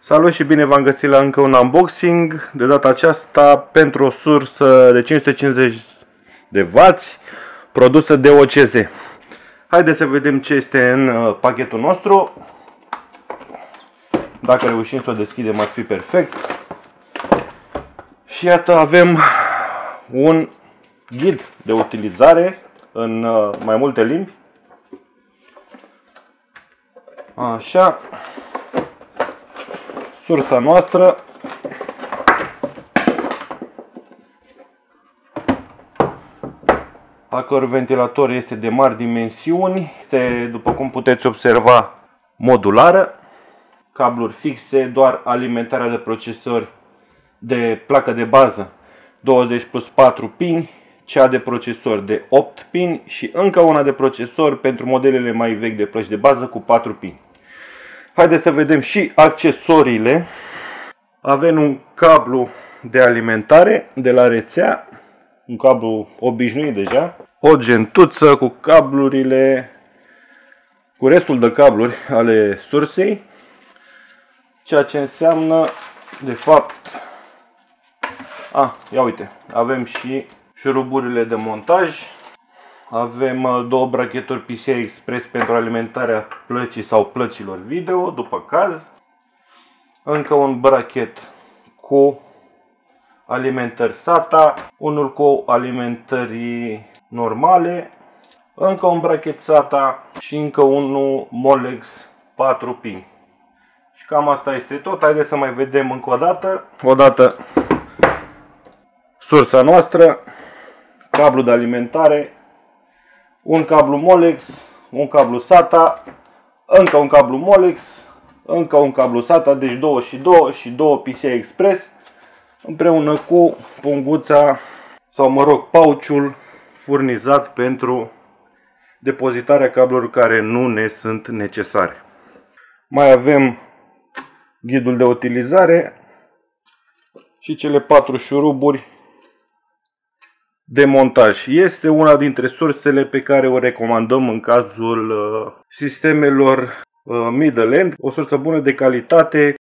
Salut și bine v-am găsit la încă un unboxing, de data aceasta pentru o sursă de 550 de W produsă de OCZ. Haideți să vedem ce este în pachetul nostru. Dacă reușim să o deschidem ar fi perfect. Și iată, avem un ghid de utilizare în mai multe limbi. Așa. Sursa noastră. A cărui ventilator este de mari dimensiuni. Este, după cum puteți observa, modulară. Cabluri fixe, doar alimentarea de procesori de placă de bază 20 plus 4 pini, cea de procesor de 8 pini și încă una de procesor pentru modelele mai vechi de plăci de bază cu 4 pini. Haideți să vedem și accesoriile. Avem un cablu de alimentare de la rețea, un cablu obișnuit deja, o gentuță cu cablurile, cu restul de cabluri ale sursei, ceea ce înseamnă, de fapt, ia uite, avem și șuruburile de montaj. Avem două bracheturi PCI Express pentru alimentarea plăcii sau plăcilor video, după caz. Încă un brachet cu alimentări SATA, unul cu alimentări normale, încă un brachet SATA și încă unul Molex 4 pini. Și cam asta este tot. Haideți să mai vedem încă o dată. Odată sursa noastră, cablu de alimentare, un cablu Molex, un cablu SATA, încă un cablu Molex, încă un cablu SATA, deci 2 și 2 și 2 PCI Express, împreună cu punguța sau mă rog pouch-ul furnizat pentru depozitarea cablurilor care nu ne sunt necesare. Mai avem ghidul de utilizare și cele 4 șuruburi de montaj. Este una dintre sursele pe care o recomandăm în cazul sistemelor middle end, o sursă bună de calitate